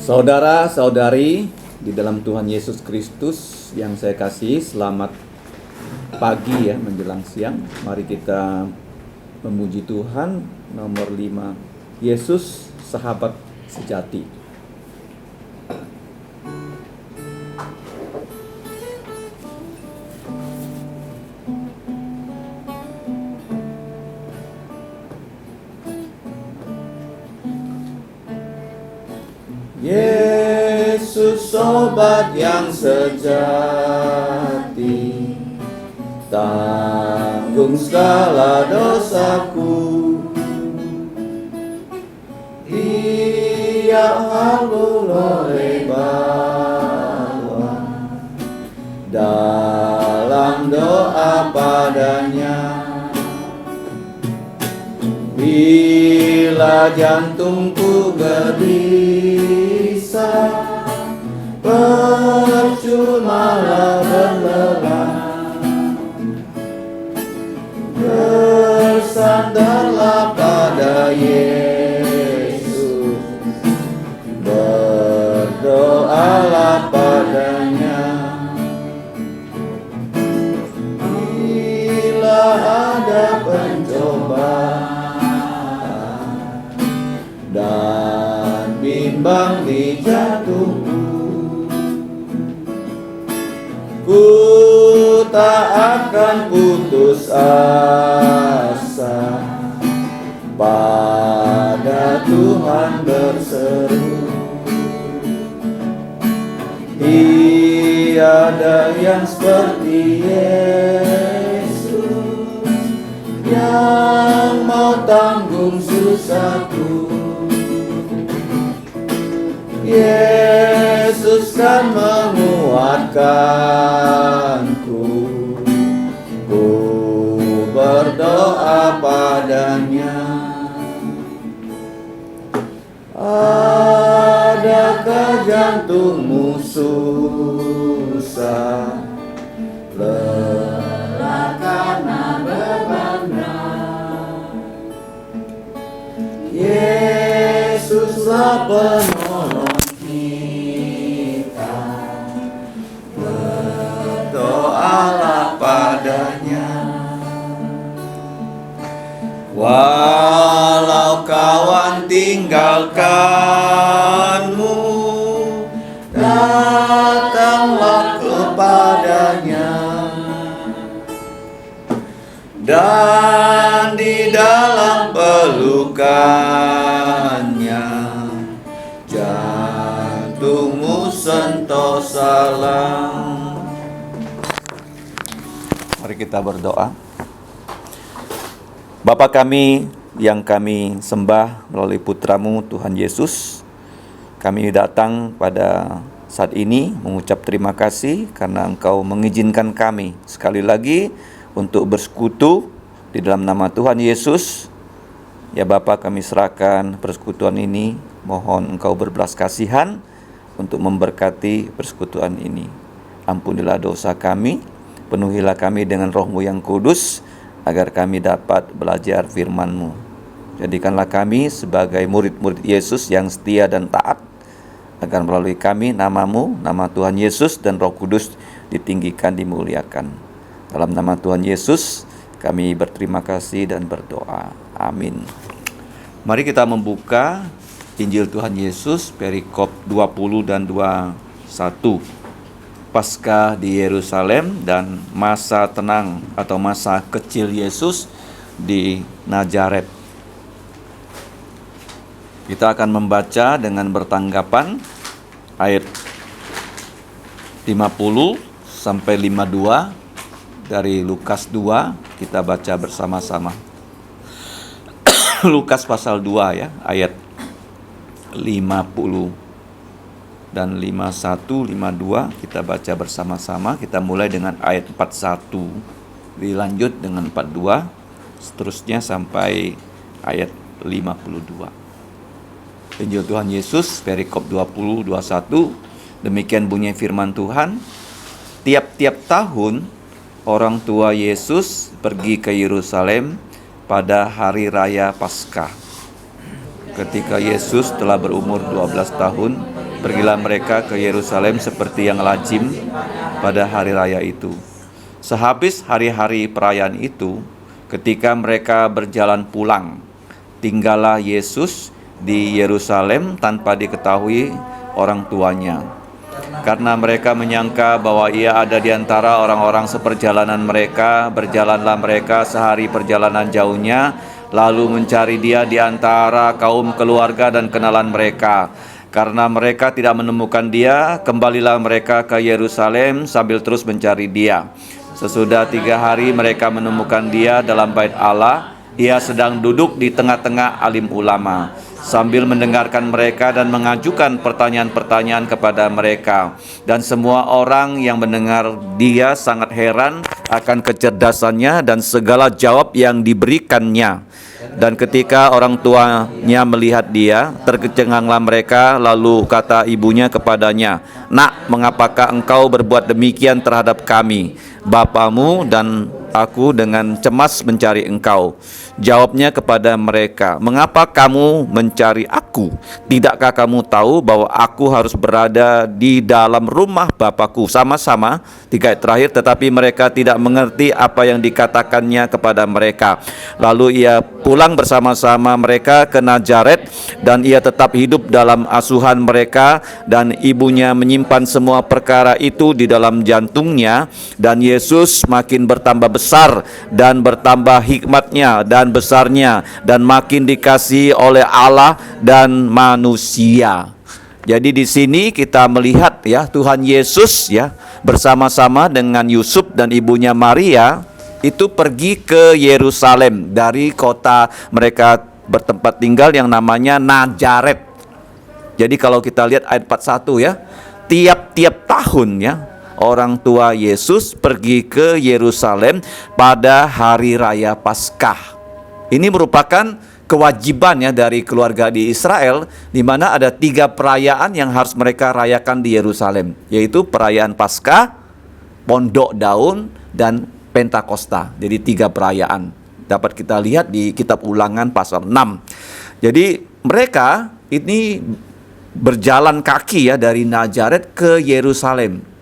Saudara-saudari di dalam Tuhan Yesus Kristus yang saya kasih, selamat pagi ya menjelang siang. Mari kita memuji Tuhan. Nomor 5, Yesus sahabat sejati. Yesus sobat yang sejati, tanggung segala dosaku. Dia halu oleh bawa dalam doa padanya. Bila jantungku gelisah, percumalah berlelah, bersandarlah pada Yesus, berdoalah padanya. Bila ada pencobaan dan bimbang di jantungku, ku tak akan putus asa, pada Tuhan berseru. Tiada yang seperti Yesus, yang mau tanggung susahku. Yesus kan menguatkanku, ku berdoa padanya. Adakah jantungmu susah, lelah karena beban berat? Yesuslah penolong kita, berdoalah padanya. Walau kawan tinggalkanmu, datanglah kepadanya, dan di dalam pelukannya jantungmu sentosalah. Mari kita berdoa. Bapa kami yang kami sembah melalui putramu Tuhan Yesus, kami datang pada saat ini mengucap terima kasih karena Engkau mengizinkan kami sekali lagi untuk bersekutu di dalam nama Tuhan Yesus. Ya Bapa, kami serahkan persekutuan ini, mohon Engkau berbelas kasihan untuk memberkati persekutuan ini. Ampunilah dosa kami, penuhilah kami dengan Roh-Mu yang kudus, agar kami dapat belajar firman-Mu. Jadikanlah kami sebagai murid-murid Yesus yang setia dan taat, agar melalui kami nama-Mu, nama Tuhan Yesus dan Roh Kudus ditinggikan, dimuliakan. Dalam nama Tuhan Yesus kami berterima kasih dan berdoa. Amin. Mari kita membuka Injil Tuhan Yesus perikop 20 dan 21. Paskah di Yerusalem dan masa tenang atau masa kecil Yesus di Nazaret. Kita akan membaca dengan bertanggapan ayat 50 sampai 52 dari Lukas 2. Kita baca bersama-sama. Lukas pasal 2 ya, ayat 50 dan 51, 52 kita baca bersama-sama. Kita mulai dengan ayat 41, dilanjut dengan 42, seterusnya sampai ayat 52. Injil Tuhan Yesus perikop 20, 21. Demikian bunyi firman Tuhan. Tiap-tiap tahun orang tua Yesus pergi ke Yerusalem pada hari raya Paskah. Ketika Yesus telah berumur 12 tahun, pergilah mereka ke Yerusalem seperti yang lazim pada hari raya itu. Sehabis hari-hari perayaan itu, ketika mereka berjalan pulang, tinggallah Yesus di Yerusalem tanpa diketahui orang tuanya. Karena mereka menyangka bahwa ia ada di antara orang-orang seperjalanan mereka, berjalanlah mereka sehari perjalanan jauhnya, lalu mencari dia di antara kaum keluarga dan kenalan mereka. Karena mereka tidak menemukan dia, kembalilah mereka ke Yerusalem sambil terus mencari dia. Sesudah 3 hari mereka menemukan dia dalam bait Allah. Ia sedang duduk di tengah-tengah alim ulama, sambil mendengarkan mereka dan mengajukan pertanyaan-pertanyaan kepada mereka. Dan semua orang yang mendengar dia sangat heran akan kecerdasannya dan segala jawab yang diberikannya. Dan ketika orang tuanya melihat dia, terkecenganglah mereka, lalu kata ibunya kepadanya, "Nak, mengapakah engkau berbuat demikian terhadap kami? Bapamu dan aku dengan cemas mencari engkau." Jawabnya kepada mereka, "Mengapa kamu mencari aku? Tidakkah kamu tahu bahwa aku harus berada di dalam rumah Bapakku?" Sama-sama 3 ayat terakhir, tetapi mereka tidak mengerti apa yang dikatakannya kepada mereka. Lalu ia pulang bersama-sama mereka ke Nazaret, dan ia tetap hidup dalam asuhan mereka, dan ibunya menyimpan semua perkara itu di dalam jantungnya. Dan Yesus makin bertambah besar dan bertambah hikmatnya dan besarnya, dan makin dikasihi oleh Allah dan manusia. Jadi di sini kita melihat ya, Tuhan Yesus ya bersama-sama dengan Yusuf dan ibunya Maria itu pergi ke Yerusalem dari kota mereka bertempat tinggal yang namanya Nazaret. Jadi kalau kita lihat ayat 41 ya, tiap-tiap tahun ya, orang tua Yesus pergi ke Yerusalem pada hari raya Paskah. Ini merupakan kewajiban ya dari keluarga di Israel, di mana ada 3 perayaan yang harus mereka rayakan di Yerusalem, yaitu perayaan Paskah, Pondok Daun, dan Pentakosta. Jadi 3 perayaan dapat kita lihat di kitab Ulangan pasal 6. Jadi mereka ini berjalan kaki ya dari Nazaret ke Yerusalem.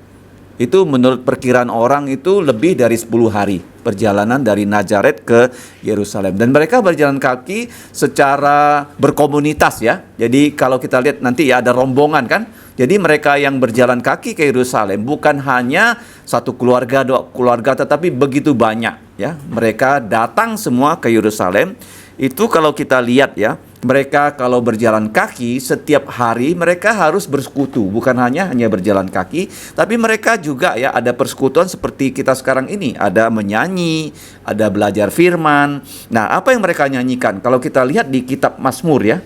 Itu menurut perkiraan orang itu lebih dari 10 hari perjalanan dari Nazaret ke Yerusalem. Dan mereka berjalan kaki secara berkomunitas ya. Jadi kalau kita lihat nanti ya ada rombongan kan. Jadi mereka yang berjalan kaki ke Yerusalem bukan hanya satu keluarga, 2 keluarga, tetapi begitu banyak ya. Mereka datang semua ke Yerusalem. Itu kalau kita lihat ya, mereka kalau berjalan kaki setiap hari mereka harus bersekutu, bukan hanya berjalan kaki, tapi mereka juga ya ada persekutuan seperti kita sekarang ini, ada menyanyi, ada belajar firman. Nah, apa yang mereka nyanyikan? Kalau kita lihat di kitab Mazmur ya,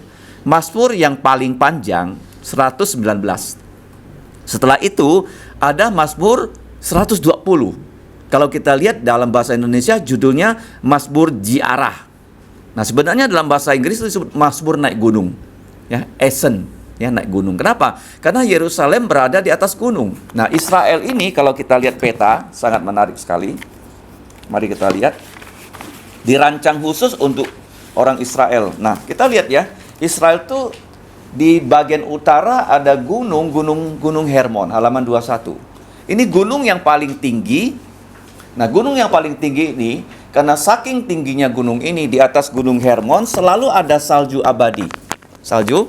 Mazmur yang paling panjang 119. Setelah itu ada Mazmur 120. Kalau kita lihat dalam bahasa Indonesia judulnya Mazmur Ziarah. Nah, sebenarnya dalam bahasa Inggris itu disebut Mazmur naik gunung, ya, ascent, ya, naik gunung. Kenapa? Karena Yerusalem berada di atas gunung. Nah, Israel ini kalau kita lihat peta sangat menarik sekali. Mari kita lihat. Dirancang khusus untuk orang Israel. Nah, kita lihat ya, Israel tuh di bagian utara ada gunung Hermon, halaman 21. Ini gunung yang paling tinggi. Nah, gunung yang paling tinggi ini, karena saking tingginya gunung ini, di atas gunung Hermon selalu ada salju abadi. Salju?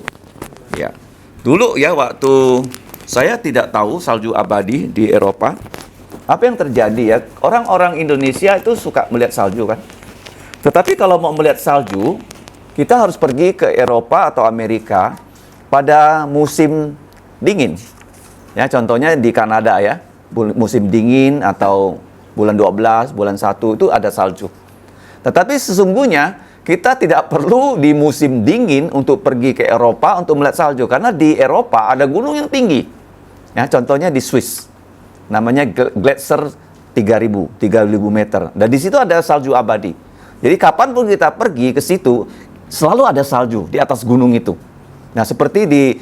Ya. Dulu ya waktu saya tidak tahu salju abadi di Eropa. Apa yang terjadi ya? Orang-orang Indonesia itu suka melihat salju kan? Tetapi kalau mau melihat salju, kita harus pergi ke Eropa atau Amerika pada musim dingin. Ya, contohnya di Kanada ya, musim dingin atau bulan 12, bulan 1 itu ada salju. Tetapi sesungguhnya kita tidak perlu di musim dingin untuk pergi ke Eropa untuk melihat salju. Karena di Eropa ada gunung yang tinggi. Ya, contohnya di Swiss. Namanya Gletser 3.000 meter. Dan di situ ada salju abadi. Jadi kapanpun kita pergi ke situ, selalu ada salju di atas gunung itu. Nah, seperti di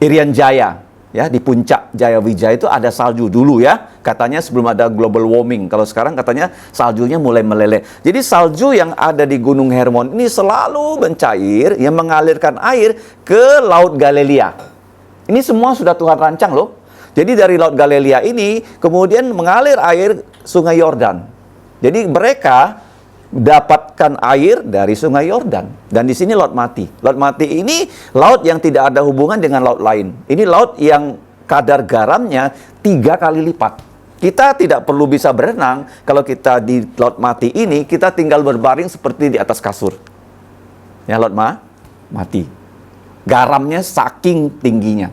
Irian Jaya. Ya, di puncak Jayawijaya itu ada salju dulu ya. Katanya sebelum ada global warming. Kalau sekarang katanya saljunya mulai meleleh. Jadi salju yang ada di Gunung Hermon ini selalu mencair, yang mengalirkan air ke Laut Galilea. Ini semua sudah Tuhan rancang loh. Jadi dari Laut Galilea ini kemudian mengalir air Sungai Yordan. Jadi mereka dapatkan air dari Sungai Yordan. Dan di sini Laut Mati. Laut Mati ini laut yang tidak ada hubungan dengan laut lain. Ini laut yang kadar garamnya 3 kali lipat. Kita tidak perlu bisa berenang. Kalau kita di Laut Mati ini, kita tinggal berbaring seperti di atas kasur. Ya, Laut Mati. Garamnya saking tingginya.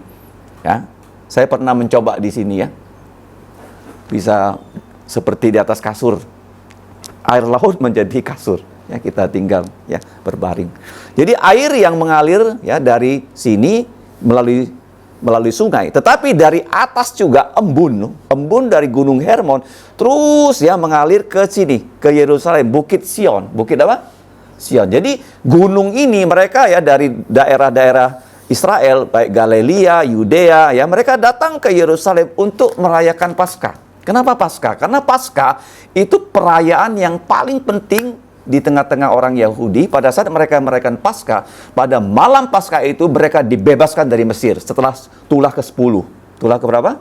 Ya. Saya pernah mencoba di sini ya. Bisa seperti di atas kasur. Air laut menjadi kasur. Ya, kita tinggal ya berbaring. Jadi air yang mengalir ya dari sini melalui sungai. Tetapi dari atas juga embun dari Gunung Hermon terus ya mengalir ke sini, ke Yerusalem, Bukit Sion. Bukit apa? Sion. Jadi gunung ini mereka ya dari daerah-daerah Israel, baik Galilea, Yudea, ya mereka datang ke Yerusalem untuk merayakan Paskah. Kenapa Paskah? Karena Paskah itu perayaan yang paling penting di tengah-tengah orang Yahudi. Pada saat mereka merayakan Paskah, pada malam Paskah itu mereka dibebaskan dari Mesir setelah tulah ke-10. Tulah ke berapa?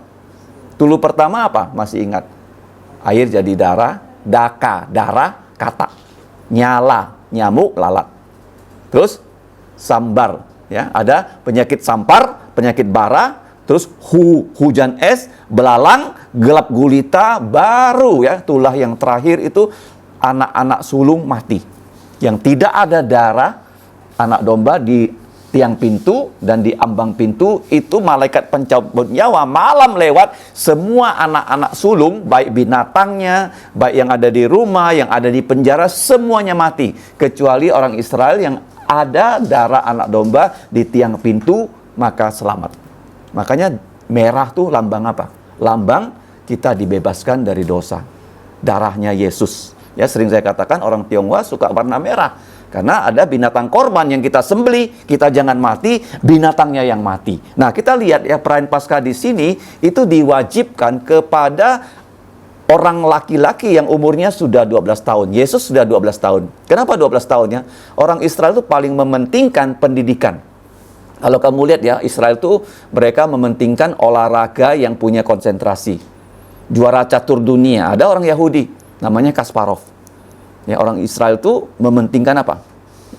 Tulah pertama apa? Masih ingat? Air jadi darah, daka, darah, kata. Nyala, nyamuk, lalat. Terus sambar. Ya, ada penyakit sampar, penyakit bara, terus hujan es, belalang, gelap gulita, baru ya tulah yang terakhir itu anak-anak sulung mati. Yang tidak ada darah anak domba di tiang pintu dan di ambang pintu itu malaikat pencabut nyawa malam lewat, semua anak-anak sulung baik binatangnya, baik yang ada di rumah, yang ada di penjara, semuanya mati kecuali orang Israel yang ada darah anak domba di tiang pintu, maka selamat. Makanya merah tuh lambang apa? Lambang kita dibebaskan dari dosa. Darahnya Yesus. Ya, sering saya katakan orang Tionghoa suka warna merah. Karena ada binatang korban yang kita sembelih, kita jangan mati, binatangnya yang mati. Nah, kita lihat ya perayaan Paskah di sini itu diwajibkan kepada orang laki-laki yang umurnya sudah 12 tahun. Yesus sudah 12 tahun. Kenapa 12 tahunnya? Orang Israel itu paling mementingkan pendidikan. Kalau kamu lihat ya, Israel itu mereka mementingkan olahraga yang punya konsentrasi. Juara catur dunia, ada orang Yahudi, namanya Kasparov. Ya, orang Israel itu mementingkan apa?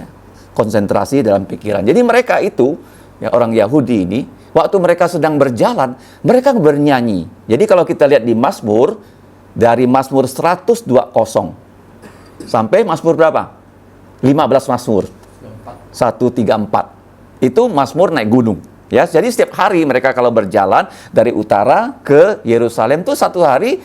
Ya, konsentrasi dalam pikiran. Jadi mereka itu, ya, orang Yahudi ini, waktu mereka sedang berjalan, mereka bernyanyi. Jadi kalau kita lihat di Mazmur, dari Mazmur 120 sampai Mazmur berapa? 15 Mazmur. 134. Itu Mazmur naik gunung. Ya, jadi setiap hari mereka kalau berjalan dari utara ke Yerusalem tuh satu hari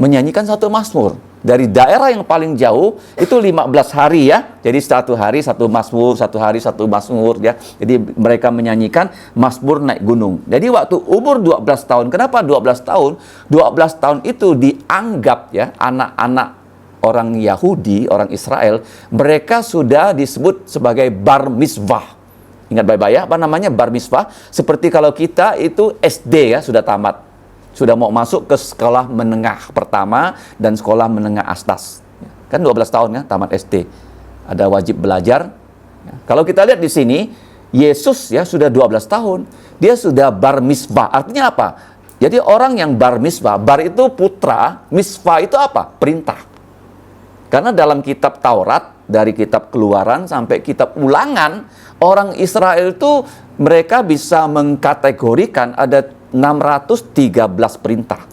menyanyikan satu Mazmur. Dari daerah yang paling jauh itu 15 hari ya. Jadi satu hari satu Mazmur, satu hari satu Mazmur ya. Jadi mereka menyanyikan Mazmur naik gunung. Jadi waktu umur 12 tahun, kenapa 12 tahun? 12 tahun itu dianggap ya anak-anak orang Yahudi, orang Israel, mereka sudah disebut sebagai bar mitzvah. Ingat baik-baik ya, apa namanya bar mitzvah? Seperti kalau kita itu SD ya, sudah tamat. Sudah mau masuk ke sekolah menengah pertama dan sekolah menengah atas. Kan 12 tahun ya, tamat SD. Ada wajib belajar. Kalau kita lihat di sini, Yesus ya sudah 12 tahun. Dia sudah bar mitzvah. Artinya apa? Jadi orang yang bar mitzvah, bar itu putra, mitzvah itu apa? Perintah. Karena dalam kitab Taurat, dari kitab Keluaran sampai kitab Ulangan, orang Israel itu mereka bisa mengkategorikan ada 613 perintah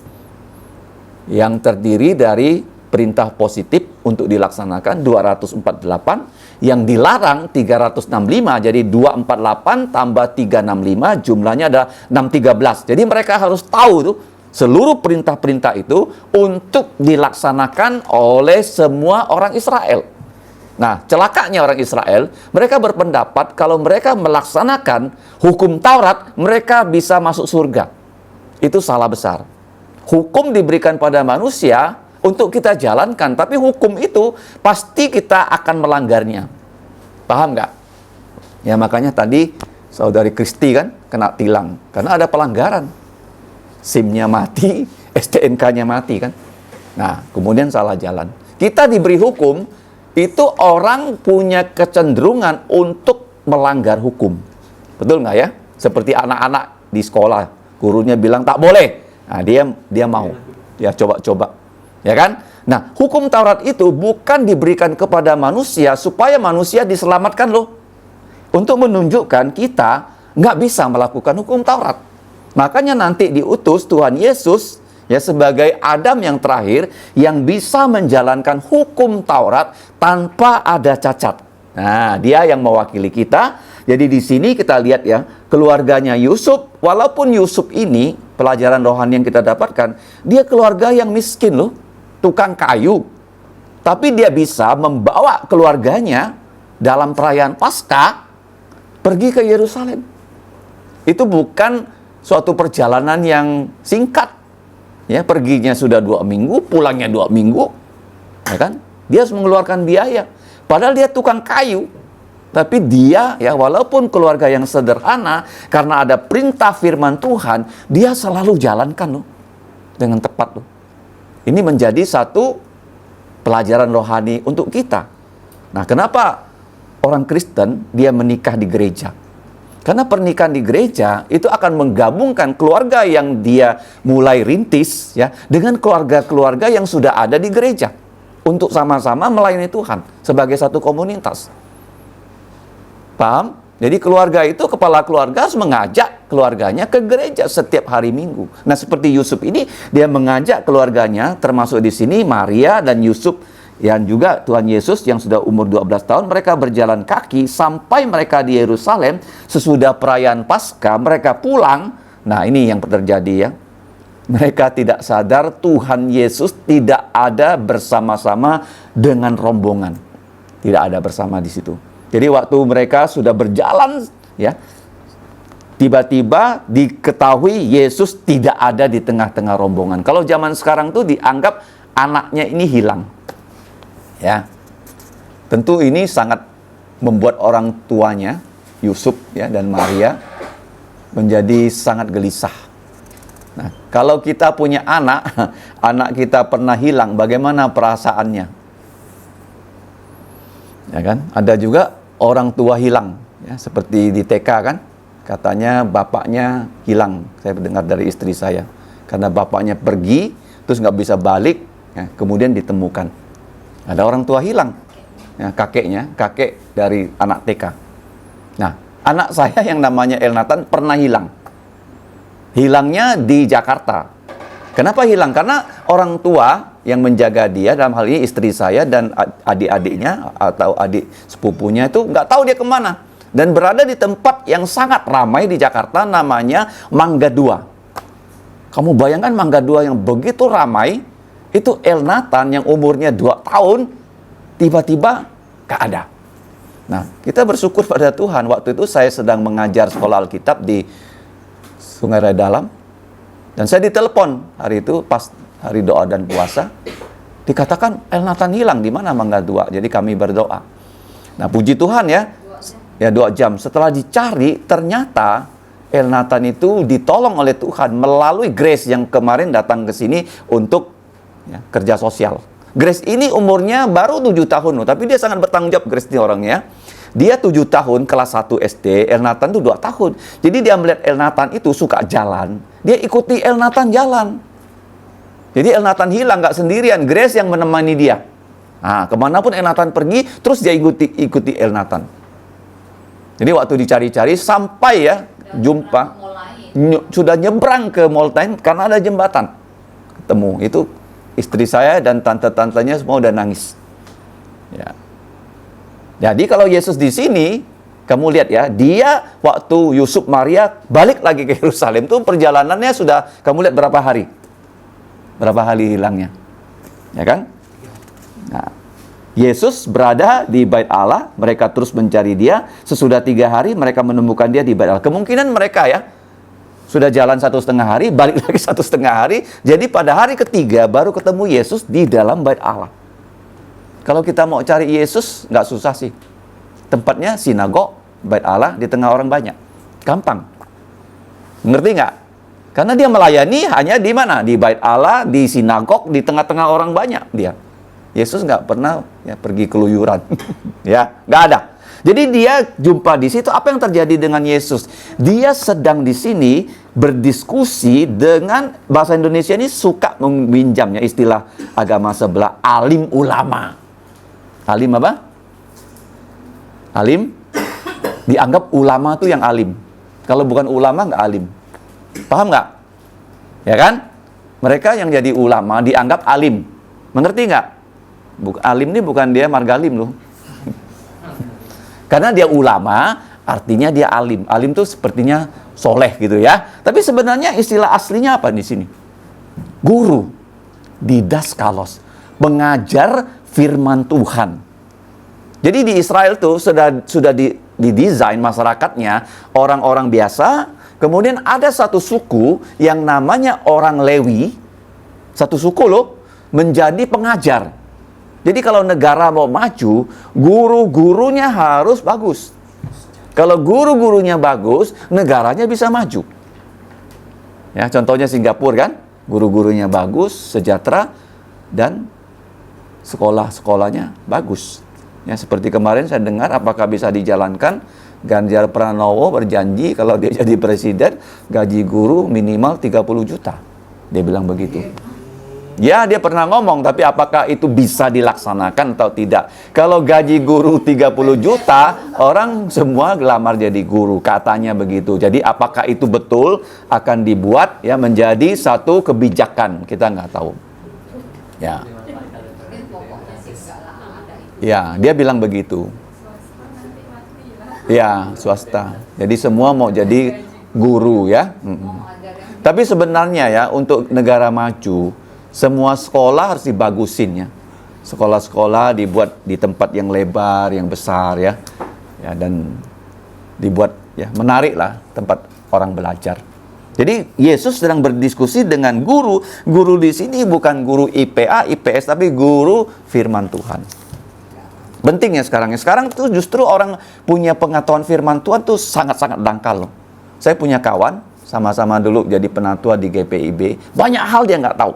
yang terdiri dari perintah positif untuk dilaksanakan 248, yang dilarang 365. Jadi 248 tambah 365 jumlahnya ada 613. Jadi mereka harus tahu tuh seluruh perintah-perintah itu untuk dilaksanakan oleh semua orang Israel. Nah, celakanya orang Israel, mereka berpendapat kalau mereka melaksanakan hukum Taurat, mereka bisa masuk surga. Itu salah besar. Hukum diberikan pada manusia untuk kita jalankan, tapi hukum itu pasti kita akan melanggarnya. Paham nggak? Ya makanya tadi saudari Kristi kan kena tilang, karena ada pelanggaran. SIM-nya mati, STNK-nya mati kan. Nah, kemudian salah jalan. Kita diberi hukum, itu orang punya kecenderungan untuk melanggar hukum. Betul nggak ya? Seperti anak-anak di sekolah, gurunya bilang tak boleh. Nah, dia mau. Dia coba-coba. Ya kan? Nah, hukum Taurat itu bukan diberikan kepada manusia supaya manusia diselamatkan loh. Untuk menunjukkan kita nggak bisa melakukan hukum Taurat. Makanya nanti diutus Tuhan Yesus ya sebagai Adam yang terakhir yang bisa menjalankan hukum Taurat tanpa ada cacat. Nah, dia yang mewakili kita. Jadi di sini kita lihat ya, keluarganya Yusuf, walaupun Yusuf ini pelajaran rohani yang kita dapatkan, dia keluarga yang miskin loh, tukang kayu. Tapi dia bisa membawa keluarganya dalam perayaan Paskah pergi ke Yerusalem. Itu bukan suatu perjalanan yang singkat. Ya, perginya sudah 2 minggu, pulangnya 2 minggu. Ya kan? Dia harus mengeluarkan biaya. Padahal dia tukang kayu. Tapi dia, ya walaupun keluarga yang sederhana, karena ada perintah firman Tuhan, dia selalu jalankan loh. Dengan tepat loh. Ini menjadi satu pelajaran rohani untuk kita. Nah, kenapa orang Kristen dia menikah di gereja? Karena pernikahan di gereja itu akan menggabungkan keluarga yang dia mulai rintis ya dengan keluarga-keluarga yang sudah ada di gereja untuk sama-sama melayani Tuhan sebagai satu komunitas. Paham? Jadi keluarga itu, kepala keluarga harus mengajak keluarganya ke gereja setiap hari Minggu. Nah, seperti Yusuf ini, dia mengajak keluarganya, termasuk di sini Maria dan Yusuf, yang juga Tuhan Yesus yang sudah umur 12 tahun, mereka berjalan kaki sampai mereka di Yerusalem. Sesudah perayaan Paskah, mereka pulang. Nah, ini yang terjadi ya. Mereka tidak sadar Tuhan Yesus tidak ada bersama-sama dengan rombongan. Tidak ada bersama di situ. Jadi waktu mereka sudah berjalan ya, tiba-tiba diketahui Yesus tidak ada di tengah-tengah rombongan. Kalau zaman sekarang tuh dianggap anaknya ini hilang. Ya. Tentu ini sangat membuat orang tuanya Yusuf ya dan Maria menjadi sangat gelisah. Nah, kalau kita punya anak, anak kita pernah hilang, bagaimana perasaannya? Ya kan? Ada juga orang tua hilang, ya, seperti di TK kan, katanya bapaknya hilang. Saya dengar dari istri saya, karena bapaknya pergi, terus nggak bisa balik, ya, kemudian ditemukan. Ada orang tua hilang, ya, kakek dari anak TK. Nah, anak saya yang namanya Elnatan pernah hilang. Hilangnya di Jakarta. Kenapa hilang? Karena orang tua yang menjaga dia, dalam hal ini istri saya dan adik-adiknya atau adik sepupunya itu nggak tahu dia kemana. Dan berada di tempat yang sangat ramai di Jakarta namanya Mangga 2. Kamu bayangkan Mangga 2 yang begitu ramai, itu Elnatan yang umurnya 2 tahun, tiba-tiba nggak ada. Nah, kita bersyukur pada Tuhan, waktu itu saya sedang mengajar sekolah Alkitab di Sungai Raya Dalam, dan saya ditelepon hari itu pas hari doa dan puasa, dikatakan Elnatan hilang. Di mana Mangga 2? Jadi kami berdoa. Nah, puji Tuhan ya. Ya 2 jam. Setelah dicari, ternyata Elnatan itu ditolong oleh Tuhan melalui Grace yang kemarin datang ke sini untuk ya, kerja sosial. Grace ini umurnya baru 7 tahun, tapi dia sangat bertanggung jawab, Grace ini orangnya. Dia 7 tahun, kelas 1 SD, Elnatan itu 2 tahun. Jadi dia melihat Elnatan itu suka jalan, dia ikuti Elnatan jalan. Jadi Elnatan hilang, nggak sendirian, Grace yang menemani dia. Nah, kemanapun Elnatan pergi, terus dia ikuti Elnatan. Jadi waktu dicari-cari, sampai ya, jumpa, sudah nyebrang ke mall lain, karena ada jembatan. Ketemu, itu istri saya dan tante-tantenya semua udah nangis. Ya. Jadi kalau Yesus di sini, kamu lihat ya, dia waktu Yusuf Maria balik lagi ke Yerusalem, itu perjalanannya sudah, kamu lihat berapa hari? Berapa hari hilangnya, ya kan? Nah, Yesus berada di Bait Allah, mereka terus mencari dia. Sesudah 3 hari mereka menemukan dia di Bait Allah. Kemungkinan mereka ya sudah jalan 1,5 hari, balik lagi 1,5 hari. Jadi pada hari ketiga baru ketemu Yesus di dalam Bait Allah. Kalau kita mau cari Yesus nggak susah sih. Tempatnya sinagog, Bait Allah di tengah orang banyak, gampang. Ngerti nggak? Karena dia melayani hanya di mana? Di Bait Allah, di sinagog, di tengah-tengah orang banyak dia. Yesus nggak pernah ya, pergi keluyuran. Ya, nggak ada. Jadi dia jumpa di situ, apa yang terjadi dengan Yesus? Dia sedang di sini berdiskusi dengan, bahasa Indonesia ini suka meminjamnya istilah agama sebelah, alim ulama. Alim apa? Alim? Dianggap ulama tuh yang alim. Kalau bukan ulama nggak alim. Paham nggak? Ya kan? Mereka yang jadi ulama dianggap alim. Mengerti nggak? Alim ini bukan dia margalim loh. Karena dia ulama, artinya dia alim. Alim tuh sepertinya soleh gitu ya. Tapi sebenarnya istilah aslinya apa di sini? Guru, didaskalos, mengajar firman Tuhan. Jadi di Israel tuh sudah didesain masyarakatnya orang-orang biasa. Kemudian ada satu suku yang namanya orang Lewi, satu suku loh, menjadi pengajar. Jadi kalau negara mau maju, guru-gurunya harus bagus. Kalau guru-gurunya bagus, negaranya bisa maju. Ya, contohnya Singapura kan, guru-gurunya bagus, sejahtera, dan sekolah-sekolahnya bagus. Ya, seperti kemarin saya dengar, apakah bisa dijalankan? Ganjar Pranowo berjanji kalau dia jadi presiden, gaji guru minimal 30 juta. Dia bilang begitu. Ya, dia pernah ngomong, tapi apakah itu bisa dilaksanakan atau tidak? Kalau gaji guru 30 juta, orang semua gelamar jadi guru, katanya begitu. Jadi apakah itu betul akan dibuat ya menjadi satu kebijakan? Kita nggak tahu. Ya. Ya, dia bilang begitu. Ya, swasta. Jadi semua mau jadi guru ya. Tapi sebenarnya ya, untuk negara maju, semua sekolah harus dibagusin ya. Sekolah-sekolah dibuat di tempat yang lebar, yang besar ya. Ya, dan dibuat ya menarik lah tempat orang belajar. Jadi Yesus sedang berdiskusi dengan guru. Guru di sini bukan guru IPA, IPS, tapi guru firman Tuhan. Penting ya sekarang. Sekarang tuh justru orang punya pengetahuan firman Tuhan tuh sangat-sangat dangkal loh. Saya punya kawan, sama-sama dulu jadi penatua di GPIB. Banyak hal dia nggak tahu.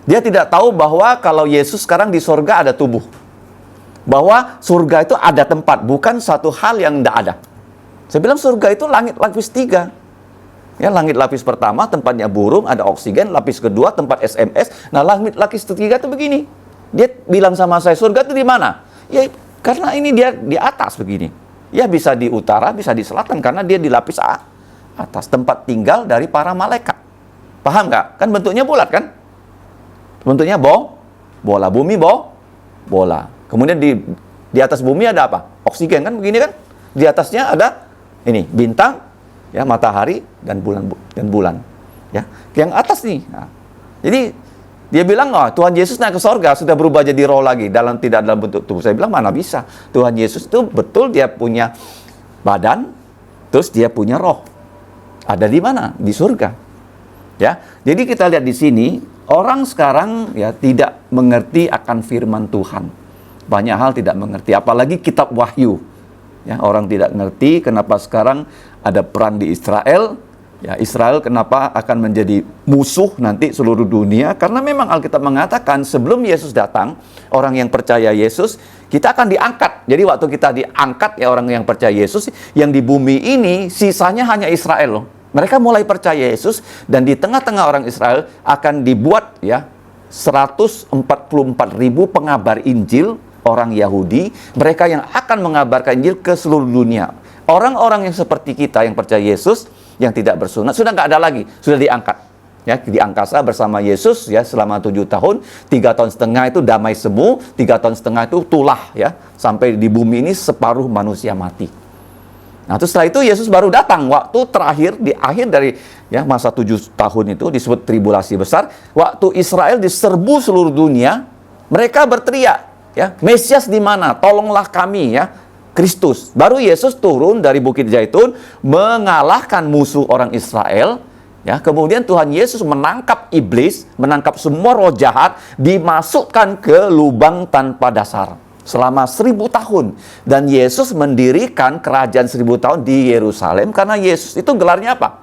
Dia tidak tahu bahwa kalau Yesus sekarang di surga ada tubuh. Bahwa surga itu ada tempat, bukan satu hal yang tidak ada. Saya bilang surga itu langit lapis 3. Ya, langit lapis pertama tempatnya burung, ada oksigen. Lapis kedua tempat SMS. Nah, langit lapis ketiga itu begini. Dia bilang sama saya, surga itu di mana? Ya, karena ini dia di atas begini. Ya, bisa di utara, bisa di selatan, karena dia di lapis atas. Tempat tinggal dari para malaikat. Paham nggak? Kan bentuknya bulat kan? Bentuknya bola. Bumi bola. Kemudian di atas bumi ada apa? Oksigen kan begini kan? Di atasnya ada ini bintang, ya, matahari dan bulan. Ya, yang atas nih. Nah, jadi dia bilang, oh, Tuhan Yesus naik ke sorga, sudah berubah jadi roh lagi, tidak dalam bentuk tubuh. Saya bilang, mana bisa? Tuhan Yesus itu betul dia punya badan, terus dia punya roh. Ada di mana? Di surga. Ya, jadi kita lihat di sini, orang sekarang ya tidak mengerti akan firman Tuhan. Banyak hal tidak mengerti, apalagi kitab Wahyu. Ya, orang tidak ngerti kenapa sekarang ada perang di Israel. Ya, Israel kenapa akan menjadi musuh nanti seluruh dunia? Karena memang Alkitab mengatakan sebelum Yesus datang, orang yang percaya Yesus, kita akan diangkat. Jadi waktu kita diangkat ya orang yang percaya Yesus, yang di bumi ini sisanya hanya Israel loh. Mereka mulai percaya Yesus dan di tengah-tengah orang Israel akan dibuat ya 144.000 pengabar Injil orang Yahudi, mereka yang akan mengabarkan Injil ke seluruh dunia. Orang-orang yang seperti kita yang percaya Yesus, yang tidak bersunat, sudah nggak ada lagi, sudah diangkat. Ya, di angkasa bersama Yesus ya selama 7 tahun, 3 tahun setengah itu damai semu, 3 tahun setengah itu tulah ya, sampai di bumi ini separuh manusia mati. Nah, terus setelah itu Yesus baru datang waktu terakhir di akhir dari ya masa 7 tahun itu disebut tribulasi besar. Waktu Israel diserbu seluruh dunia, mereka berteriak, ya, Mesias di mana? Tolonglah kami ya, Kristus. Baru Yesus turun dari Bukit Zaitun mengalahkan musuh orang Israel. Ya, kemudian Tuhan Yesus menangkap iblis, menangkap semua roh jahat, dimasukkan ke lubang tanpa dasar. Selama 1000 tahun. Dan Yesus mendirikan kerajaan 1000 tahun di Yerusalem. Karena Yesus itu gelarnya apa?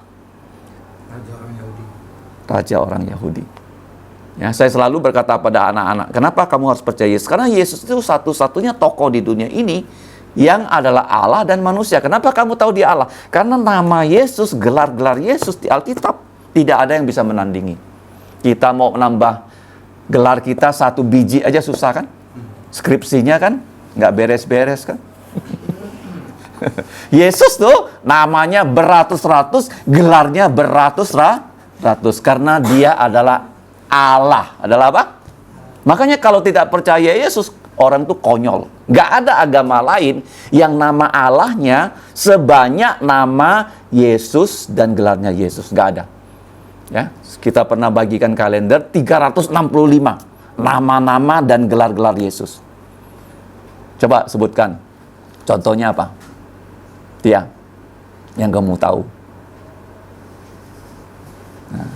Raja orang Yahudi. Raja orang Yahudi. Ya, saya selalu berkata pada anak-anak, kenapa kamu harus percaya Yesus? Karena Yesus itu satu-satunya tokoh di dunia ini yang adalah Allah dan manusia. Kenapa kamu tahu dia Allah? Karena nama Yesus, gelar-gelar Yesus di Alkitab tidak ada yang bisa menandingi. Kita mau menambah gelar kita 1 biji aja susah kan? Skripsinya kan nggak beres-beres kan? Yesus tuh namanya beratus-ratus, gelarnya beratus-ratus karena dia adalah Allah. Adalah apa? Makanya kalau tidak percaya Yesus, orang tuh konyol. Nggak ada agama lain yang nama Allahnya sebanyak nama Yesus dan gelarnya Yesus. Nggak ada. Ya, kita pernah bagikan kalender 365 nama-nama dan gelar-gelar Yesus. Coba sebutkan. Contohnya apa? Tia, yang kamu tahu. Nah,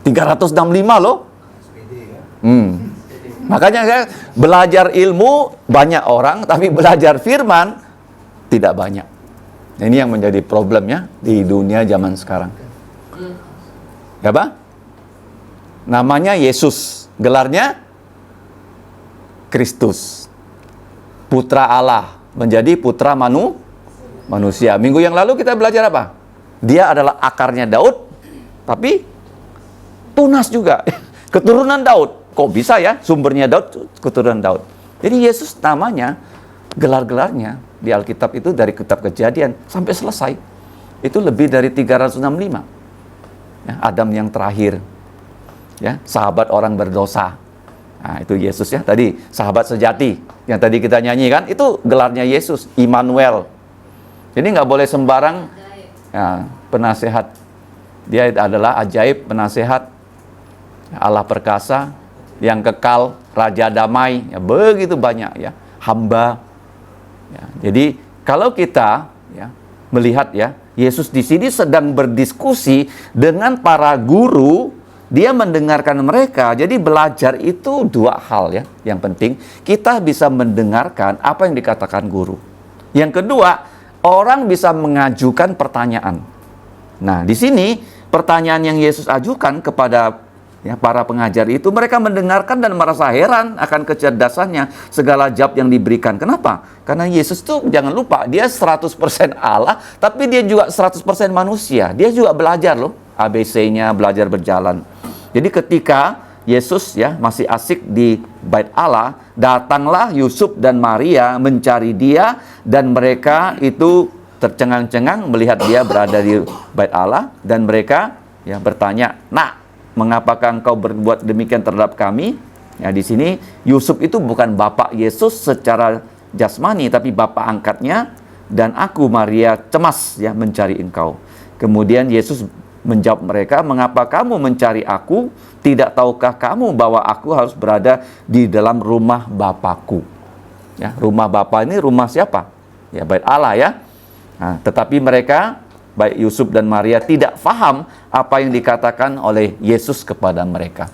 365 loh. Makanya saya belajar ilmu banyak orang, tapi belajar firman tidak banyak. Ini yang menjadi problemnya di dunia zaman sekarang. Ya, Pak? Namanya Yesus, gelarnya Kristus. Putra Allah, menjadi putra manusia. Minggu yang lalu kita belajar apa? Dia adalah akarnya Daud, tapi tunas juga. Keturunan Daud. Kok bisa ya? Sumbernya Daud, keturunan Daud. Jadi Yesus namanya, gelar-gelarnya di Alkitab itu dari kitab Kejadian sampai selesai. Itu lebih dari 365. Ya, Adam yang terakhir. Ya, sahabat orang berdosa. Nah, itu Yesus ya. Tadi sahabat sejati yang tadi kita nyanyi kan, itu gelarnya Yesus, Immanuel. Jadi nggak boleh sembarang ya, penasehat. Dia adalah ajaib, penasehat, Allah perkasa, yang kekal, Raja damai, ya, begitu banyak ya, hamba. Ya, jadi kalau kita ya, melihat ya, Yesus di sini sedang berdiskusi dengan para guru, dia mendengarkan mereka. Jadi belajar itu dua hal ya, yang penting kita bisa mendengarkan apa yang dikatakan guru. Yang kedua, orang bisa mengajukan pertanyaan. Nah, di sini pertanyaan yang Yesus ajukan kepada ya, para pengajar itu, mereka mendengarkan dan merasa heran akan kecerdasannya, segala jawab yang diberikan. Kenapa? Karena Yesus tuh jangan lupa, dia 100% Allah, tapi dia juga 100% manusia. Dia juga belajar loh, ABC-nya, belajar berjalan. Jadi ketika Yesus ya masih asik di Bait Allah, datanglah Yusuf dan Maria mencari dia, dan mereka itu tercengang-cengang melihat dia berada di Bait Allah, dan mereka ya bertanya, "Nak, mengapakah engkau berbuat demikian terhadap kami?" Ya, di sini Yusuf itu bukan bapak Yesus secara jasmani, tapi bapak angkatnya. "Dan aku Maria cemas ya mencari engkau." Kemudian Yesus menjawab mereka, "Mengapa kamu mencari aku? Tidak tahukah kamu bahwa aku harus berada di dalam rumah Bapakku?" Ya, rumah Bapa ini rumah siapa? Ya, Bait Allah ya. Nah, tetapi mereka, baik Yusuf dan Maria, tidak faham apa yang dikatakan oleh Yesus kepada mereka.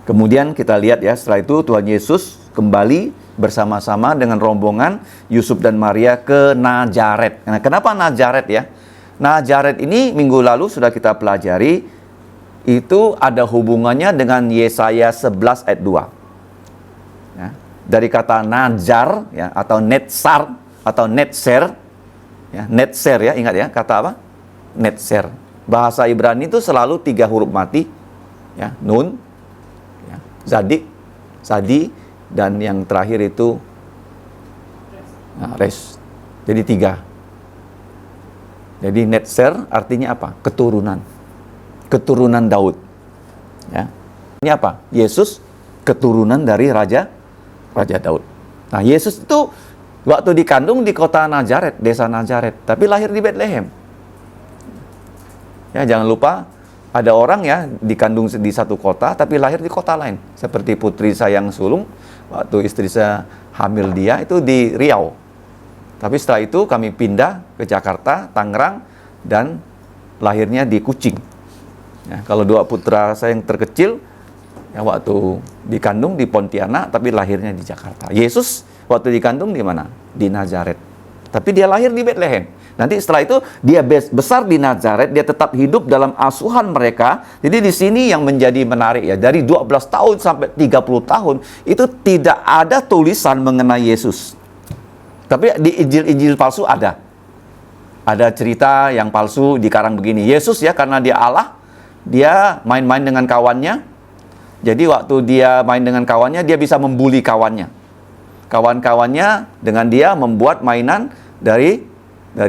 Kemudian kita lihat ya, setelah itu Tuhan Yesus kembali bersama-sama dengan rombongan Yusuf dan Maria ke Nazaret. Nah, kenapa Nazaret ya? Nazaret ini minggu lalu sudah kita pelajari, itu ada hubungannya dengan Yesaya 11 ayat 2. Ya, dari kata Nazar ya, atau Netzar atau Netzer. Ya, Netzer ya, ingat ya, kata apa? Netzer. Bahasa Ibrani itu selalu 3 huruf mati. Ya, Nun, ya, Zadik, Sadi, dan yang terakhir itu Res. Jadi 3. Jadi Netzer artinya apa? Keturunan. Keturunan Daud. Ya. Ini apa? Yesus keturunan dari Raja Daud. Nah, Yesus itu waktu dikandung di kota Nazaret, desa Nazaret, tapi lahir di Bethlehem. Ya, jangan lupa ada orang ya dikandung di satu kota tapi lahir di kota lain. Seperti putri saya yang sulung, waktu istri saya hamil dia itu di Riau. Tapi setelah itu kami pindah ke Jakarta, Tangerang, dan lahirnya di Kucing. Ya, kalau 2 putra saya yang terkecil ya waktu dikandung di Pontianak tapi lahirnya di Jakarta. Yesus waktu dikandung di mana? Di Nazaret. Tapi dia lahir di Bethlehem. Nanti setelah itu dia besar di Nazaret, dia tetap hidup dalam asuhan mereka. Jadi di sini yang menjadi menarik ya, dari 12 tahun sampai 30 tahun itu tidak ada tulisan mengenai Yesus. Tapi di Injil-Injil palsu ada. Ada cerita yang palsu dikarang begini. Yesus ya, karena dia Allah, dia main-main dengan kawannya. Jadi waktu dia main dengan kawannya, dia bisa membuli kawannya. Kawan-kawannya dengan dia membuat mainan dari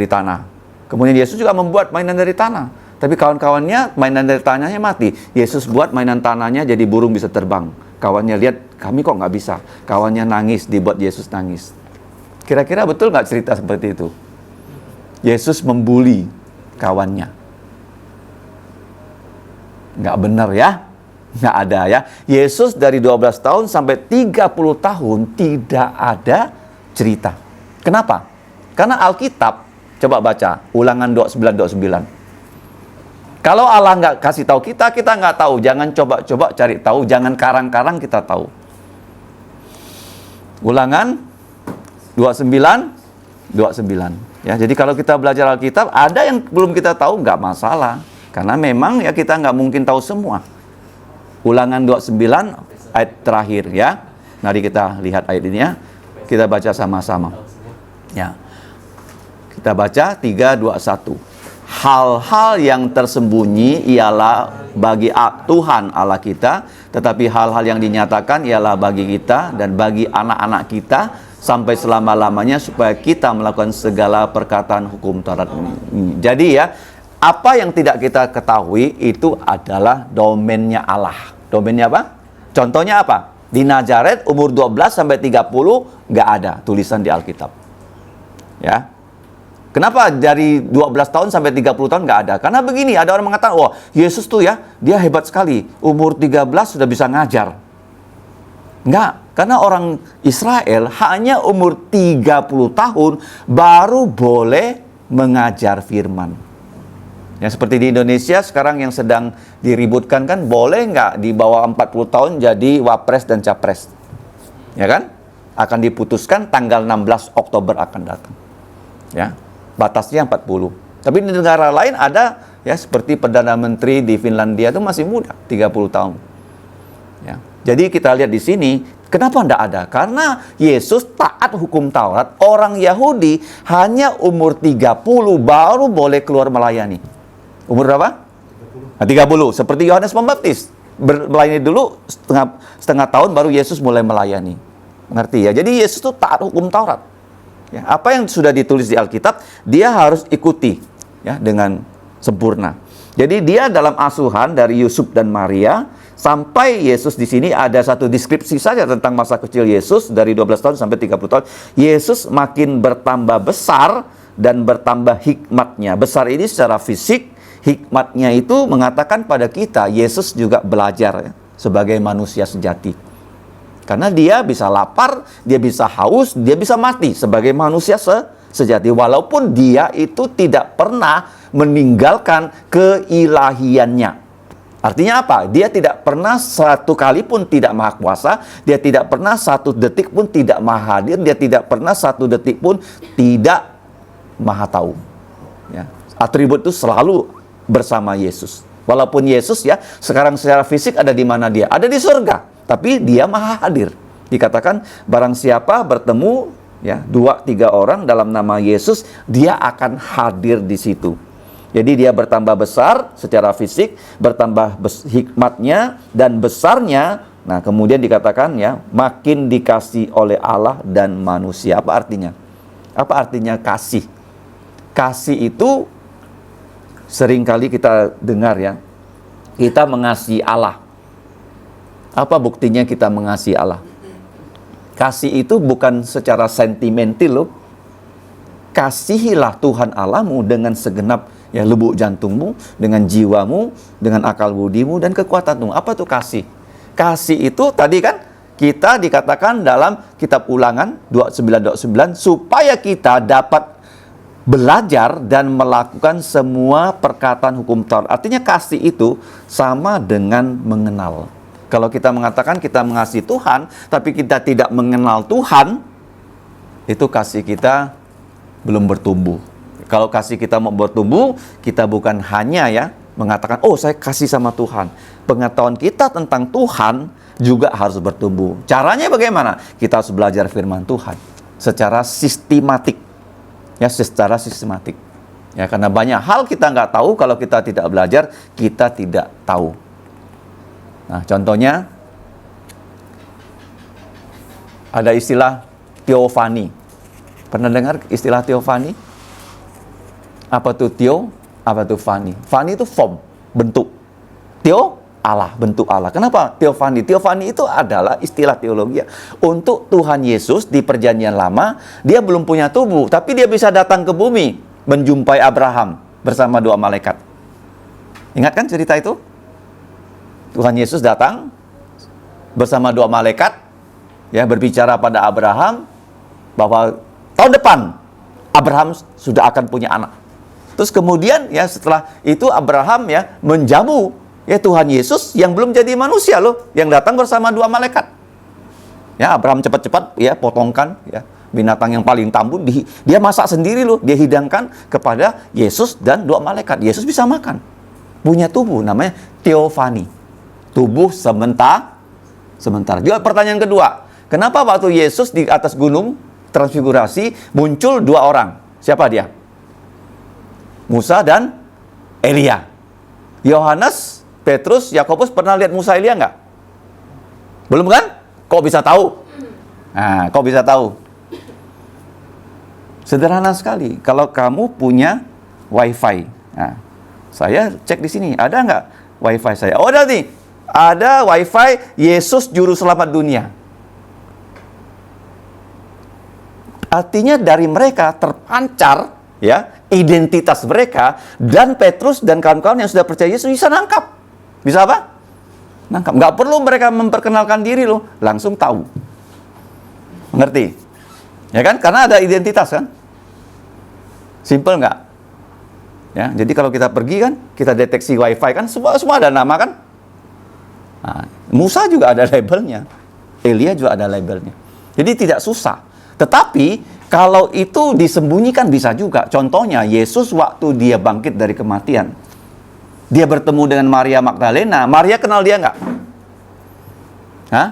tanah. Kemudian Yesus juga membuat mainan dari tanah. Tapi kawan-kawannya mainan dari tanahnya mati. Yesus buat mainan tanahnya jadi burung bisa terbang. Kawannya lihat, kami kok nggak bisa. Kawannya nangis, dibuat Yesus nangis. Kira-kira betul nggak cerita seperti itu? Yesus membuli kawannya. Nggak benar ya? Nggak ada ya. Yesus dari 12 tahun sampai 30 tahun tidak ada cerita. Kenapa? Karena Alkitab, coba baca Ulangan 29:29. Kalau Allah nggak kasih tahu kita nggak tahu. Jangan coba-coba cari tahu, jangan karang-karang kita tahu. Ulangan 29:29. Ya, jadi kalau kita belajar Alkitab, ada yang belum kita tahu, nggak masalah. Karena memang ya kita nggak mungkin tahu semua. Ulangan 29 ayat terakhir ya. Mari kita lihat ayat ini ya. Kita baca sama-sama. Ya. Kita baca 3, 2, 1. Hal-hal yang tersembunyi ialah bagi Tuhan Allah kita, tetapi hal-hal yang dinyatakan ialah bagi kita dan bagi anak-anak kita sampai selama-lamanya, supaya kita melakukan segala perkataan hukum Taurat ini. Jadi ya, apa yang tidak kita ketahui itu adalah domainnya Allah. Domainnya apa? Contohnya apa? Di Nazaret umur 12 sampai 30 nggak ada tulisan di Alkitab. Ya. Kenapa dari 12 tahun sampai 30 tahun nggak ada? Karena begini, ada orang mengatakan, wah Yesus tuh ya, dia hebat sekali. Umur 13 sudah bisa ngajar. Nggak, karena orang Israel hanya umur 30 tahun baru boleh mengajar firman. Ya, seperti di Indonesia sekarang yang sedang diributkan kan, boleh nggak di bawah 40 tahun jadi wapres dan capres? Ya kan? Akan diputuskan tanggal 16 Oktober akan datang. Ya. Batasnya 40. Tapi di negara lain ada ya, seperti Perdana Menteri di Finlandia itu masih muda, 30 tahun. Ya. Jadi kita lihat di sini, kenapa tidak ada? Karena Yesus taat hukum Taurat. Orang Yahudi hanya umur 30 baru boleh keluar melayani. Umur berapa? 30. Seperti Yohanes Pembaptis. Melayani dulu setengah tahun baru Yesus mulai melayani. Ngerti ya? Jadi Yesus itu taat hukum Taurat. Ya, apa yang sudah ditulis di Alkitab, dia harus ikuti ya dengan sempurna. Jadi dia dalam asuhan dari Yusuf dan Maria, sampai Yesus di sini ada satu deskripsi saja tentang masa kecil Yesus dari 12 tahun sampai 30 tahun. Yesus makin bertambah besar dan bertambah hikmatnya. Besar ini secara fisik, hikmatnya itu mengatakan pada kita, Yesus juga belajar ya, sebagai manusia sejati. Karena dia bisa lapar, dia bisa haus, dia bisa mati sebagai manusia sejati. Walaupun dia itu tidak pernah meninggalkan keilahiannya. Artinya apa? Dia tidak pernah satu kali pun tidak maha kuasa. Dia tidak pernah satu detik pun tidak maha hadir. Dia tidak pernah satu detik pun tidak maha tahu. Ya. Atribut itu selalu bersama Yesus. Walaupun Yesus ya sekarang secara fisik ada di mana dia? Ada di surga. Tapi dia maha hadir. Dikatakan barang siapa bertemu ya 2-3 orang dalam nama Yesus, dia akan hadir di situ. Jadi dia bertambah besar secara fisik, bertambah hikmatnya dan besarnya. Nah, kemudian dikatakan ya, makin dikasih oleh Allah dan manusia. Apa artinya? Apa artinya kasih? Kasih itu seringkali kita dengar ya. Kita mengasihi Allah. Apa buktinya kita mengasihi Allah? Kasih itu bukan secara sentimental loh. Kasihilah Tuhan Allahmu dengan segenap ya lubuk jantungmu, dengan jiwamu, dengan akal budimu dan kekuatanmu. Apa tuh kasih? Kasih itu tadi kan kita dikatakan dalam kitab Ulangan 29:9 supaya kita dapat belajar dan melakukan semua perkataan hukum Taurat. Artinya kasih itu sama dengan mengenal. Kalau kita mengatakan kita mengasihi Tuhan, tapi kita tidak mengenal Tuhan, itu kasih kita belum bertumbuh. Kalau kasih kita mau bertumbuh, kita bukan hanya ya mengatakan, oh saya kasih sama Tuhan. Pengetahuan kita tentang Tuhan juga harus bertumbuh. Caranya bagaimana? Kita harus belajar firman Tuhan. secara sistematik. Ya, secara sistematik. Ya, karena banyak hal kita nggak tahu, kalau kita tidak belajar, kita tidak tahu. Nah, contohnya, ada istilah teofani. Pernah dengar istilah teofani? Apa tuh teo? Apa tuh fani? Fani itu form, bentuk. Teo, Allah, bentuk Allah. Kenapa teofani? Teofani itu adalah istilah teologi. Untuk Tuhan Yesus di perjanjian lama, dia belum punya tubuh, tapi dia bisa datang ke bumi, menjumpai Abraham bersama 2 malaikat. Ingat kan cerita itu? Tuhan Yesus datang bersama 2 malaikat, ya, berbicara pada Abraham bahwa tahun depan Abraham sudah akan punya anak. Terus kemudian, ya, setelah itu Abraham, ya, menjamu, ya, Tuhan Yesus yang belum jadi manusia loh, yang datang bersama 2 malaikat. Ya, Abraham cepat-cepat, ya, potongkan, ya, binatang yang paling tambun, dia masak sendiri loh, dia hidangkan kepada Yesus dan 2 malaikat. Yesus bisa makan, punya tubuh, namanya teofani, tubuh sementara. Juga pertanyaan kedua, kenapa waktu Yesus di atas gunung transfigurasi muncul 2 orang? Siapa dia? Musa dan Elia. Yohanes, Petrus, Yakobus pernah lihat Musa, Elia nggak? Belum kan? Kok bisa tahu? Nah, kok bisa tahu? Sederhana sekali. Kalau kamu punya WiFi, nah, saya cek di sini, ada nggak WiFi saya? Oh, ada nih. Ada WiFi Yesus Juru Selamat Dunia. Artinya dari mereka terpancar, ya, identitas mereka, dan Petrus dan kawan-kawan yang sudah percaya Yesus bisa nangkap. Bisa apa? Nangkap. Nggak perlu mereka memperkenalkan diri loh, langsung tahu. Mengerti? Ya kan? Karena ada identitas kan? Simple nggak? Ya, jadi kalau kita pergi kan, kita deteksi WiFi kan, semua ada nama kan? Nah, Musa juga ada labelnya, Elia juga ada labelnya. Jadi tidak susah. Tetapi kalau itu disembunyikan bisa juga. Contohnya Yesus waktu dia bangkit dari kematian, dia bertemu dengan Maria Magdalena. Maria kenal dia nggak? Hah?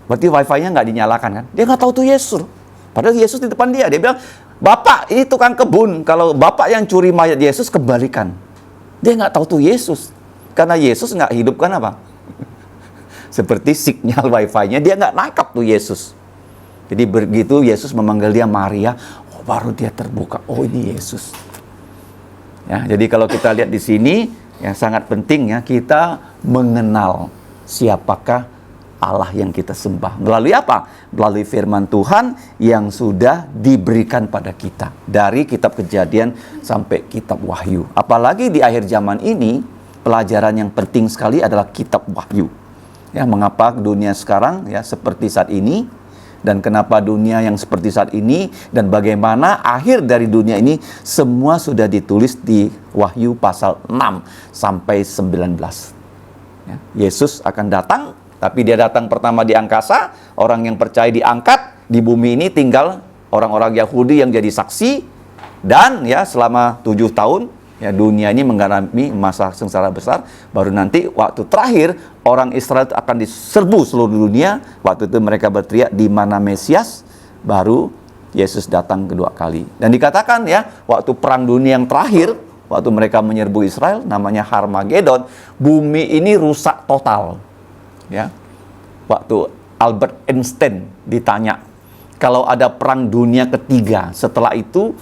Berarti wifi-nya nggak dinyalakan kan? Dia nggak tahu tuh Yesus. Padahal Yesus di depan dia. Dia bilang, Bapak ini tukang kebun. Kalau Bapak yang curi mayat Yesus, kembalikan. Dia nggak tahu tuh Yesus. Karena Yesus nggak hidupkan apa? Seperti sinyal wifi-nya, dia nggak nangkap tuh Yesus. Jadi begitu Yesus memanggil dia Maria, oh, baru dia terbuka. Oh, ini Yesus. Ya, jadi kalau kita lihat di sini, yang sangat penting, ya, kita mengenal siapakah Allah yang kita sembah. Melalui apa? Melalui firman Tuhan yang sudah diberikan pada kita. Dari kitab Kejadian sampai kitab Wahyu. Apalagi di akhir zaman ini, pelajaran yang penting sekali adalah kitab Wahyu. Ya, mengapa dunia sekarang, ya, seperti saat ini, dan kenapa dunia yang seperti saat ini, dan bagaimana akhir dari dunia ini, semua sudah ditulis di Wahyu pasal 6 sampai 19. Ya, Yesus akan datang, tapi dia datang pertama di angkasa, orang yang percaya diangkat, di bumi ini tinggal orang-orang Yahudi yang jadi saksi, dan ya selama 7 tahun, ya, dunia ini mengalami masa sengsara besar. Baru nanti waktu terakhir orang Israel itu akan diserbu seluruh dunia. Waktu itu mereka berteriak, di mana Mesias? Baru Yesus datang kedua kali. Dan dikatakan, ya, waktu perang dunia yang terakhir, waktu mereka menyerbu Israel, namanya Harmagedon, bumi ini rusak total. Ya, waktu Albert Einstein ditanya, kalau ada perang dunia ketiga, setelah itu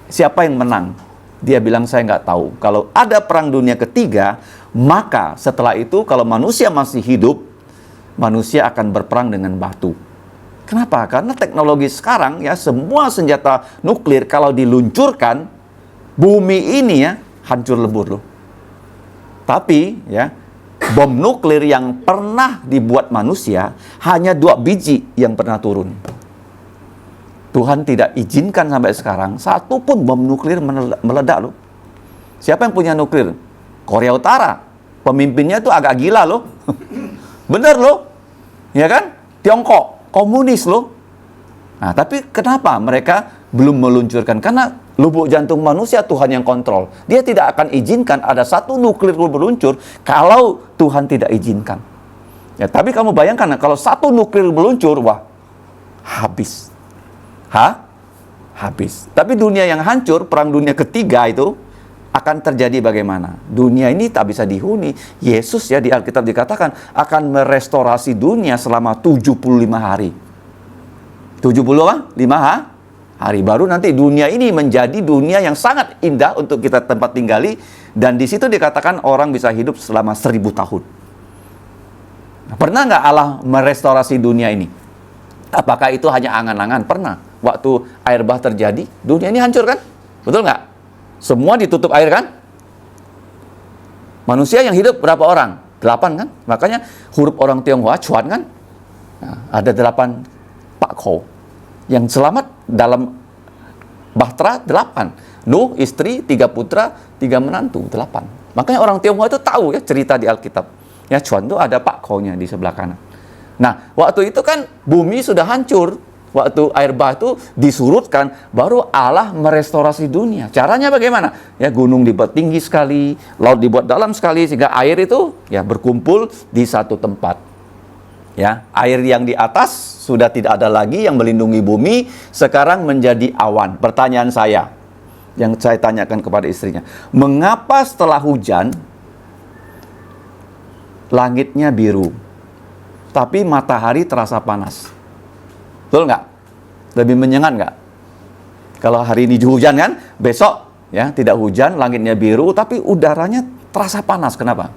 siapa yang menang? Dia bilang, saya nggak tahu. Kalau ada perang dunia ketiga, maka setelah itu kalau manusia masih hidup, manusia akan berperang dengan batu. Kenapa? Karena teknologi sekarang, ya, semua senjata nuklir kalau diluncurkan, bumi ini, ya, hancur lebur loh. Tapi, ya, bom nuklir yang pernah dibuat manusia hanya 2 biji yang pernah turun. Tuhan tidak izinkan sampai sekarang satu pun bom nuklir meledak loh. Siapa yang punya nuklir? Korea Utara. Pemimpinnya itu agak gila loh. Bener loh. Ya kan? Tiongkok, komunis loh. Nah, tapi kenapa mereka belum meluncurkan? Karena lubuk jantung manusia Tuhan yang kontrol. Dia tidak akan izinkan ada satu nuklir meluncur kalau Tuhan tidak izinkan. Ya, tapi kamu bayangkan, kalau satu nuklir meluncur, wah, habis. habis. Tapi dunia yang hancur, perang dunia ketiga itu akan terjadi bagaimana? Dunia ini tak bisa dihuni. Yesus ya di Alkitab dikatakan akan merestorasi dunia selama 75 hari. 75 hari. Baru nanti dunia ini menjadi dunia yang sangat indah untuk kita tempat tinggali. Dan di situ dikatakan orang bisa hidup selama 1000 tahun. Nah, pernah nggak Allah merestorasi dunia ini? Apakah itu hanya angan-angan? Pernah. Waktu air bah terjadi, dunia ini hancur kan? Betul nggak? Semua ditutup air kan? Manusia yang hidup berapa orang? 8 kan? Makanya huruf orang Tionghoa, Chuan kan? Nah, ada 8 Pak Kou. Yang selamat dalam Bahtera 8. Nuh, istri, 3 putra, 3 menantu, 8. Makanya orang Tionghoa itu tahu ya cerita di Alkitab. Ya, Chuan itu ada Pak Kou-nya di sebelah kanan. Nah, waktu itu kan bumi sudah hancur. Waktu air bah itu disurutkan, baru Allah merestorasi dunia. Caranya bagaimana? Ya, gunung dibuat tinggi sekali, laut dibuat dalam sekali, sehingga air itu ya berkumpul di satu tempat. Ya, air yang di atas sudah tidak ada lagi yang melindungi bumi, sekarang menjadi awan. Pertanyaan saya, yang saya tanyakan kepada istrinya, mengapa setelah hujan, langitnya biru, tapi matahari terasa panas? Betul nggak? Lebih menyengat nggak? Kalau hari ini hujan kan, besok ya tidak hujan, langitnya biru, tapi udaranya terasa panas. Kenapa?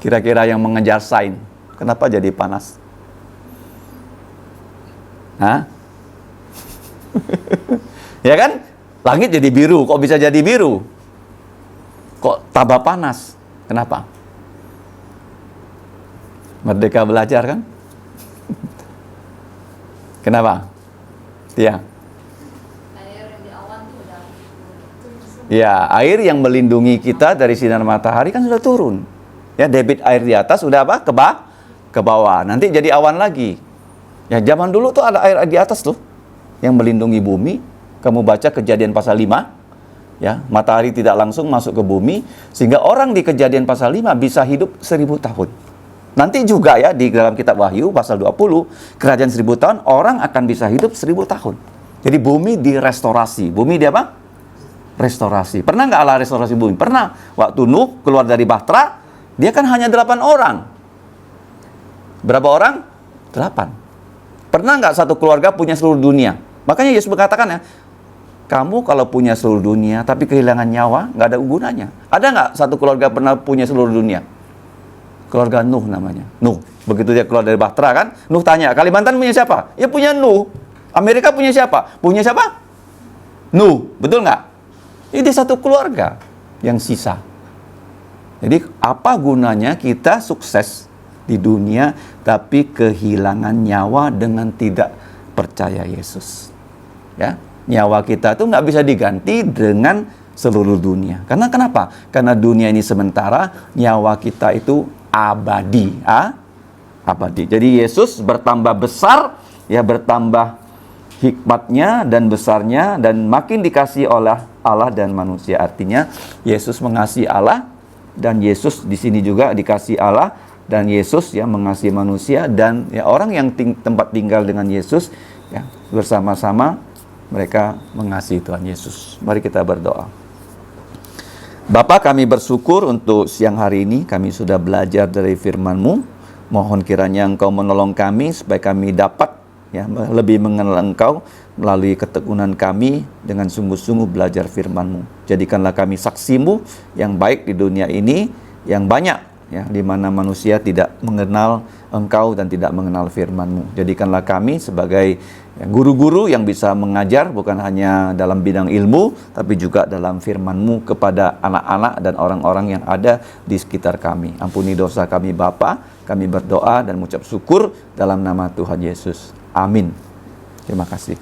Kira-kira yang mengejar sains, kenapa jadi panas? Hah? Ya kan? Langit jadi biru, kok bisa jadi biru? Kok tambah panas? Kenapa? Merdeka belajar kan? Kenapa? Ya. Air di awan tuh udah Ya, air yang melindungi kita dari sinar matahari kan sudah turun. Ya, debit air di atas sudah apa? Ke bawah. Nanti jadi awan lagi. Ya, zaman dulu tuh ada air di atas tuh yang melindungi bumi. Kamu baca Kejadian pasal 5. Ya, matahari tidak langsung masuk ke bumi sehingga orang di Kejadian pasal 5 bisa hidup 1000 tahun. Nanti juga ya di dalam kitab Wahyu pasal 20, kerajaan 1000 tahun, orang akan bisa hidup 1000 tahun. Jadi bumi direstorasi. Bumi di apa? Restorasi. Pernah nggak Allah restorasi bumi? Pernah. Waktu Nuh keluar dari Bahtera, dia kan hanya 8 orang. Berapa orang? 8. Pernah nggak satu keluarga punya seluruh dunia? Makanya Yesus berkatakan ya, kamu kalau punya seluruh dunia tapi kehilangan nyawa, nggak ada gunanya. Ada nggak satu keluarga pernah punya seluruh dunia? Keluarga Nuh namanya. Nuh. Begitu dia keluar dari Bahtera kan, Nuh tanya, Kalimantan punya siapa? Ya punya Nuh. Amerika punya siapa? Punya siapa? Nuh. Betul nggak? Ini satu keluarga yang sisa. Jadi apa gunanya kita sukses di dunia tapi kehilangan nyawa dengan tidak percaya Yesus? Ya, nyawa kita itu nggak bisa diganti dengan seluruh dunia. Karena kenapa? Karena dunia ini sementara, nyawa kita itu abadi. Abadi. Jadi Yesus bertambah besar, ya bertambah hikmatnya dan besarnya dan makin dikasihi oleh Allah dan manusia. Artinya Yesus mengasihi Allah dan Yesus di sini juga dikasihi Allah dan Yesus ya mengasihi manusia dan ya orang yang tempat tinggal dengan Yesus ya bersama-sama mereka mengasihi Tuhan Yesus. Mari kita berdoa. Bapa, kami bersyukur untuk siang hari ini kami sudah belajar dari firman-Mu. Mohon kiranya Engkau menolong kami supaya kami dapat ya lebih mengenal Engkau melalui ketekunan kami dengan sungguh-sungguh belajar firman-Mu. Jadikanlah kami saksi-Mu yang baik di dunia ini, yang banyak ya di mana manusia tidak mengenal Engkau dan tidak mengenal firman-Mu. Jadikanlah kami sebagai guru-guru yang bisa mengajar bukan hanya dalam bidang ilmu tapi juga dalam firman-Mu kepada anak-anak dan orang-orang yang ada di sekitar kami. Ampuni dosa kami Bapa, kami berdoa dan mengucap syukur dalam nama Tuhan Yesus. Amin. Terima kasih.